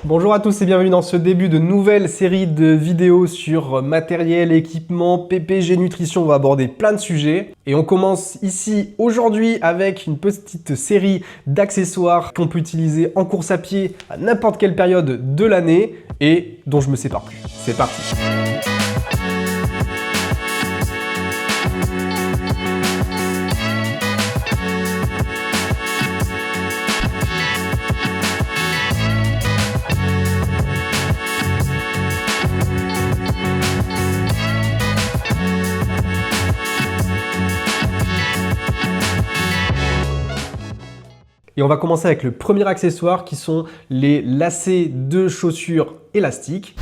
Bonjour à tous et bienvenue dans ce début de nouvelle série de vidéos sur matériel, équipement, PPG, nutrition. On va aborder plein de sujets et on commence ici aujourd'hui avec une petite série d'accessoires qu'on peut utiliser en course à pied à n'importe quelle période de l'année et dont je me sépare plus. C'est parti! Et on va commencer avec le premier accessoire qui sont les lacets de chaussures élastiques.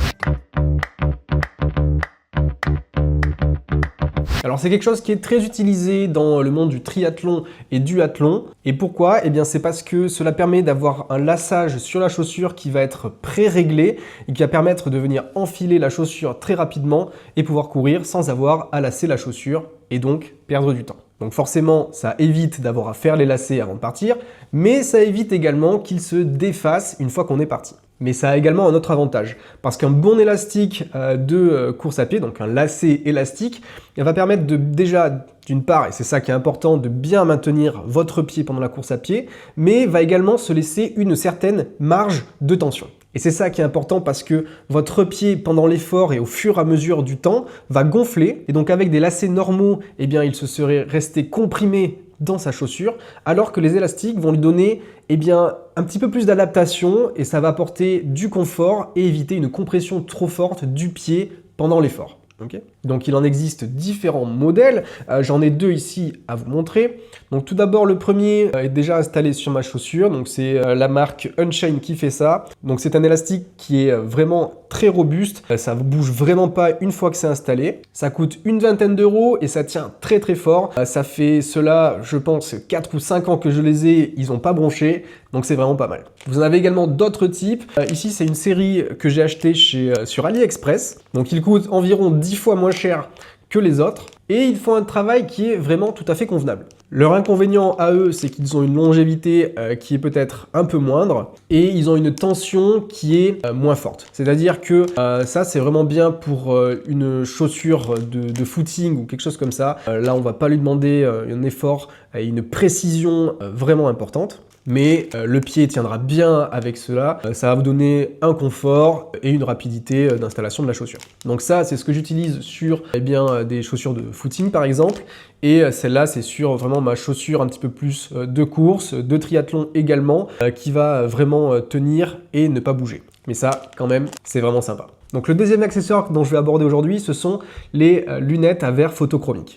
Alors c'est quelque chose qui est très utilisé dans le monde du triathlon et du athlon. Et pourquoi? Eh bien c'est parce que cela permet d'avoir un laçage sur la chaussure qui va être pré-réglé et qui va permettre de venir enfiler la chaussure très rapidement et pouvoir courir sans avoir à lasser la chaussure et donc perdre du temps. Donc forcément, ça évite d'avoir à faire les lacets avant de partir, mais ça évite également qu'ils se défassent une fois qu'on est parti. Mais ça a également un autre avantage, parce qu'un bon élastique de course à pied, donc un lacet élastique, il va permettre de déjà, d'une part, et c'est ça qui est important, de bien maintenir votre pied pendant la course à pied, mais va également se laisser une certaine marge de tension. Et c'est ça qui est important parce que votre pied, pendant l'effort et au fur et à mesure du temps, va gonfler. Et donc avec des lacets normaux, eh bien, il se serait resté comprimé dans sa chaussure, alors que les élastiques vont lui donner un petit peu plus d'adaptation et ça va apporter du confort et éviter une compression trop forte du pied pendant l'effort. Okay. Donc il en existe différents modèles, j'en ai deux ici à vous montrer. Donc tout d'abord le premier est déjà installé sur ma chaussure, donc c'est la marque Unchained qui fait ça. Donc c'est un élastique qui est vraiment très robuste, ça ne bouge vraiment pas une fois que c'est installé. Ça coûte une vingtaine d'euros et ça tient très très fort. Ça fait cela, je pense, 4 ou 5 ans que je les ai, ils n'ont pas bronché, donc c'est vraiment pas mal. Vous en avez également d'autres types. Ici c'est une série que j'ai achetée sur AliExpress, donc il coûte environ 10 fois moins cher que les autres et ils font un travail qui est vraiment tout à fait convenable. Leur inconvénient à eux, c'est qu'ils ont une longévité qui est peut-être un peu moindre et ils ont une tension qui est moins forte. C'est-à-dire que ça, c'est vraiment bien pour une chaussure de footing ou quelque chose comme ça. Là, on va pas lui demander un effort et une précision vraiment importante. Mais le pied tiendra bien avec cela, ça va vous donner un confort et une rapidité d'installation de la chaussure. Donc ça, c'est ce que j'utilise sur des chaussures de footing par exemple, et celle-là, c'est sur vraiment ma chaussure un petit peu plus de course, de triathlon également, qui va vraiment tenir et ne pas bouger. Mais ça, quand même, c'est vraiment sympa. Donc le deuxième accessoire dont je vais aborder aujourd'hui, ce sont les lunettes à verre photochromique.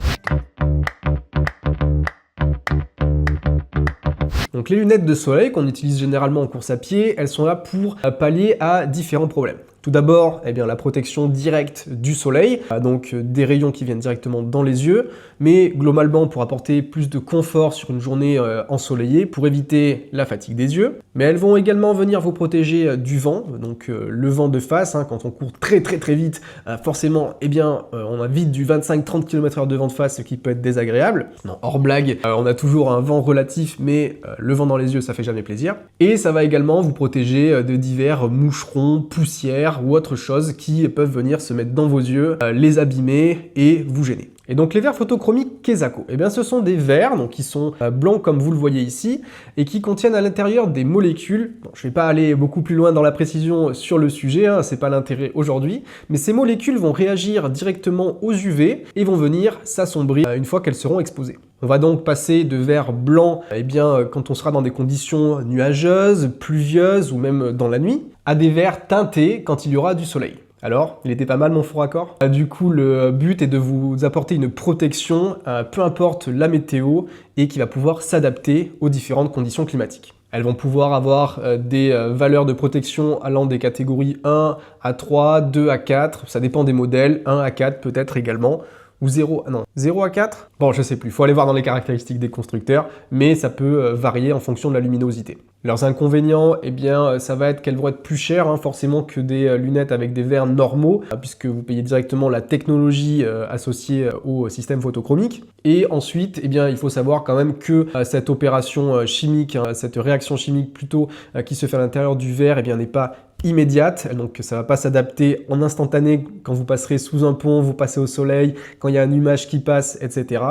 Donc les lunettes de soleil qu'on utilise généralement en course à pied, elles sont là pour pallier à différents problèmes. Tout d'abord, la protection directe du soleil, donc des rayons qui viennent directement dans les yeux, mais globalement pour apporter plus de confort sur une journée ensoleillée, pour éviter la fatigue des yeux. Mais elles vont également venir vous protéger du vent, donc le vent de face, quand on court très vite, forcément, on a vite du 25-30 km/h de vent de face, ce qui peut être désagréable. Non, hors blague, on a toujours un vent relatif, mais le vent dans les yeux, ça fait jamais plaisir. Et ça va également vous protéger de divers moucherons, poussières, ou autre chose qui peuvent venir se mettre dans vos yeux, les abîmer et vous gêner. Et donc les verres photochromiques Kesako, ce sont des verres qui sont blancs comme vous le voyez ici et qui contiennent à l'intérieur des molécules. Bon, je ne vais pas aller beaucoup plus loin dans la précision sur le sujet, c'est pas l'intérêt aujourd'hui, mais ces molécules vont réagir directement aux UV et vont venir s'assombrir une fois qu'elles seront exposées. On va donc passer de verres blancs quand on sera dans des conditions nuageuses, pluvieuses ou même dans la nuit, à des verres teintés quand il y aura du soleil. Alors, il était pas mal mon faux raccord? Du coup, le but est de vous apporter une protection, peu importe la météo, et qui va pouvoir s'adapter aux différentes conditions climatiques. Elles vont pouvoir avoir des valeurs de protection allant des catégories 1 à 3, 2 à 4, ça dépend des modèles, 1 à 4 peut-être également, ou 0 à 4? Bon, je sais plus, il faut aller voir dans les caractéristiques des constructeurs, mais ça peut varier en fonction de la luminosité. Leurs inconvénients, ça va être qu'elles vont être plus chères forcément que des lunettes avec des verres normaux, puisque vous payez directement la technologie associée au système photochromique. Et ensuite, il faut savoir quand même que cette opération chimique, cette réaction chimique plutôt qui se fait à l'intérieur du verre, n'est pas immédiate, donc ça va pas s'adapter en instantané quand vous passerez sous un pont, vous passez au soleil, quand il y a un nuage qui passe, etc.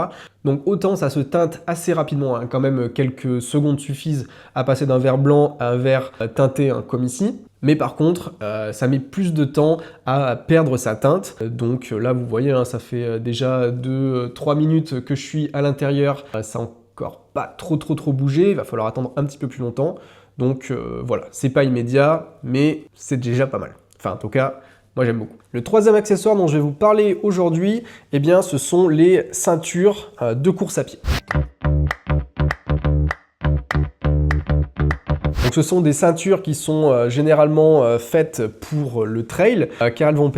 Donc autant ça se teinte assez rapidement, hein, quand même quelques secondes suffisent à passer d'un vert blanc à un vert teinté, hein, comme ici. Mais par contre, ça met plus de temps à perdre sa teinte. Donc là, vous voyez, hein, ça fait déjà 2-3 minutes que je suis à l'intérieur. Ça n'a encore pas trop bougé. Il va falloir attendre un petit peu plus longtemps. Donc voilà, c'est pas immédiat, mais c'est déjà pas mal. Enfin, en tout cas, moi j'aime beaucoup. Le troisième accessoire dont je vais vous parler aujourd'hui, eh bien, ce sont les ceintures de course à pied. Donc ce sont des ceintures qui sont généralement faites pour le trail, car elles vont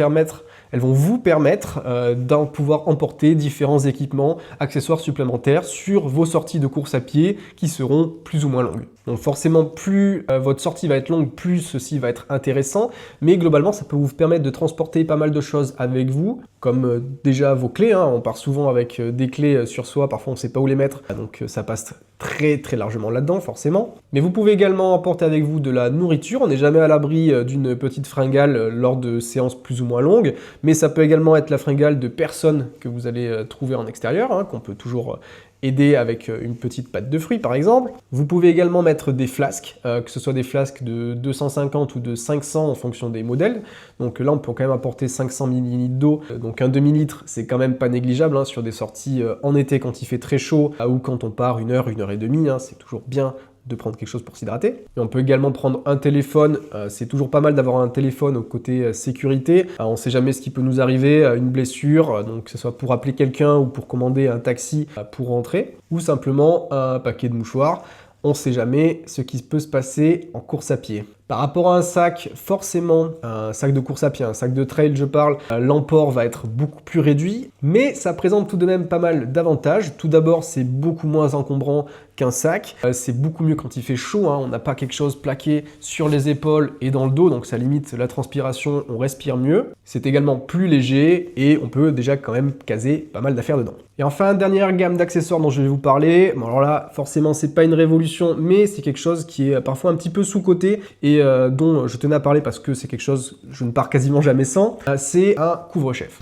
vous permettre d'en pouvoir emporter différents équipements, accessoires supplémentaires sur vos sorties de course à pied qui seront plus ou moins longues. Donc forcément, plus votre sortie va être longue, plus ceci va être intéressant, mais globalement, ça peut vous permettre de transporter pas mal de choses avec vous, comme déjà vos clés, hein. On part souvent avec des clés sur soi, parfois on ne sait pas où les mettre, donc ça passe très largement là-dedans, forcément. Mais vous pouvez également emporter avec vous de la nourriture, on n'est jamais à l'abri d'une petite fringale lors de séances plus ou moins longues, mais ça peut également être la fringale de personnes que vous allez trouver en extérieur, hein, qu'on peut toujours aider avec une petite pâte de fruits par exemple. Vous pouvez également mettre des flasques, que ce soit des flasques de 250 ou de 500 en fonction des modèles. Donc là on peut quand même apporter 500 ml d'eau, donc un demi-litre c'est quand même pas négligeable, hein, sur des sorties en été quand il fait très chaud ou quand on part 1 heure et demie, hein, c'est toujours bien de prendre quelque chose pour s'hydrater. Et on peut également prendre un téléphone, c'est toujours pas mal d'avoir un téléphone au côté sécurité. On ne sait jamais ce qui peut nous arriver, une blessure, donc que ce soit pour appeler quelqu'un ou pour commander un taxi pour rentrer, ou simplement un paquet de mouchoirs. On ne sait jamais ce qui peut se passer en course à pied. Par rapport à un sac, forcément, un sac de course à pied, un sac de trail, je parle, l'emport va être beaucoup plus réduit, mais ça présente tout de même pas mal d'avantages. Tout d'abord, c'est beaucoup moins encombrant qu'un sac. C'est beaucoup mieux quand il fait chaud, hein. On n'a pas quelque chose plaqué sur les épaules et dans le dos, donc ça limite la transpiration, on respire mieux. C'est également plus léger et on peut déjà quand même caser pas mal d'affaires dedans. Et enfin, dernière gamme d'accessoires dont je vais vous parler. Bon, alors là, forcément, c'est pas une révolution, mais c'est quelque chose qui est parfois un petit peu sous-coté et dont je tenais à parler parce que c'est quelque chose que je ne pars quasiment jamais sans. C'est un couvre-chef.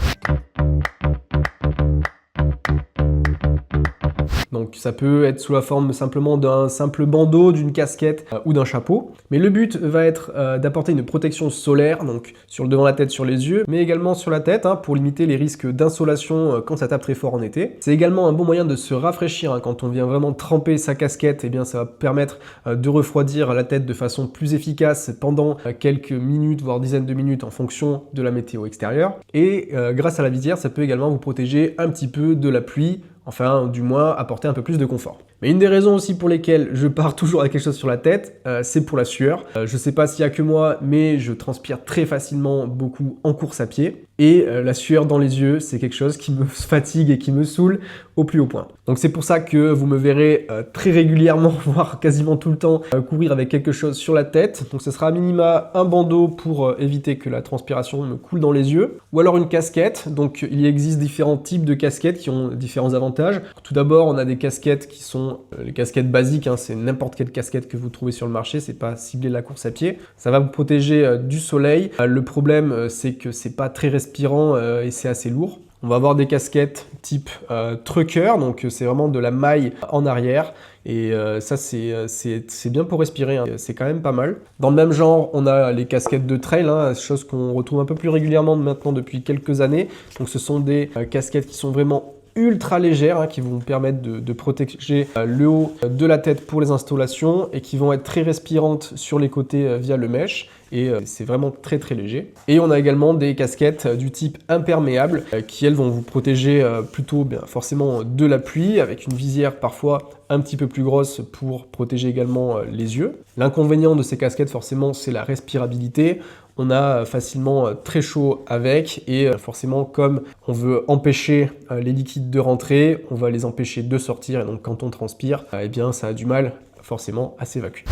Donc ça peut être sous la forme simplement d'un simple bandeau, d'une casquette ou d'un chapeau. Mais le but va être d'apporter une protection solaire, donc sur le devant de la tête, sur les yeux, mais également sur la tête, hein, pour limiter les risques d'insolation quand ça tape très fort en été. C'est également un bon moyen de se rafraîchir, hein, quand on vient vraiment tremper sa casquette, et bien ça va permettre de refroidir la tête de façon plus efficace pendant quelques minutes, voire dizaines de minutes en fonction de la météo extérieure. Et grâce à la visière, ça peut également vous protéger un petit peu de la pluie, enfin du moins apporter un peu plus de confort. Mais une des raisons aussi pour lesquelles je pars toujours avec quelque chose sur la tête, c'est pour la sueur. Je sais pas s'il y a que moi, mais je transpire très facilement beaucoup en course à pied. Et la sueur dans les yeux, c'est quelque chose qui me fatigue et qui me saoule au plus haut point. Donc c'est pour ça que vous me verrez très régulièrement, voire quasiment tout le temps, courir avec quelque chose sur la tête. Donc ce sera à minima un bandeau pour éviter que la transpiration me coule dans les yeux. Ou alors une casquette. Donc il existe différents types de casquettes qui ont différents avantages. Tout d'abord, on a des casquettes qui sont les casquettes basiques, hein, c'est n'importe quelle casquette que vous trouvez sur le marché, c'est pas ciblé la course à pied. Ça va vous protéger du soleil. Le problème, c'est que c'est pas très respirant et c'est assez lourd. On va avoir des casquettes type trucker, donc c'est vraiment de la maille en arrière. Et ça, c'est bien pour respirer, hein. C'est quand même pas mal. Dans le même genre, on a les casquettes de trail, hein, chose qu'on retrouve un peu plus régulièrement maintenant depuis quelques années. Donc ce sont des casquettes qui sont vraiment ultra légères, hein, qui vont vous permettre de protéger le haut de la tête pour les installations et qui vont être très respirantes sur les côtés via le mesh. Et c'est vraiment très léger. Et on a également des casquettes du type imperméable qui elles vont vous protéger plutôt forcément de la pluie, avec une visière parfois un petit peu plus grosse pour protéger également les yeux. L'inconvénient de ces casquettes forcément c'est la respirabilité. On a facilement très chaud avec et forcément comme on veut empêcher les liquides de rentrer, on va les empêcher de sortir et donc quand on transpire, eh bien ça a du mal forcément à s'évacuer.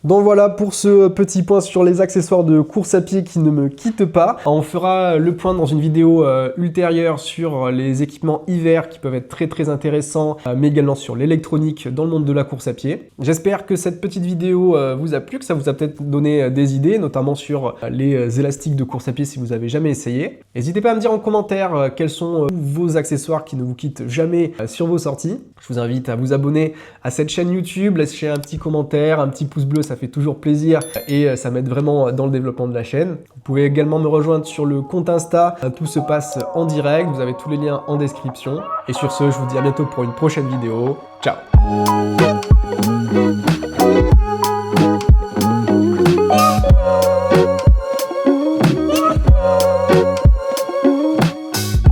Donc voilà pour ce petit point sur les accessoires de course à pied qui ne me quittent pas. On fera le point dans une vidéo ultérieure sur les équipements hiver qui peuvent être très intéressants, mais également sur l'électronique dans le monde de la course à pied. J'espère que cette petite vidéo vous a plu, que ça vous a peut-être donné des idées, notamment sur les élastiques de course à pied si vous avez jamais essayé. N'hésitez pas à me dire en commentaire quels sont vos accessoires qui ne vous quittent jamais sur vos sorties. Je vous invite à vous abonner à cette chaîne YouTube, laisser un petit commentaire, un petit pouce bleu, ça fait toujours plaisir et ça m'aide vraiment dans le développement de la chaîne. Vous pouvez également me rejoindre sur le compte Insta, tout se passe en direct, vous avez tous les liens en description. Et sur ce, je vous dis à bientôt pour une prochaine vidéo. Ciao!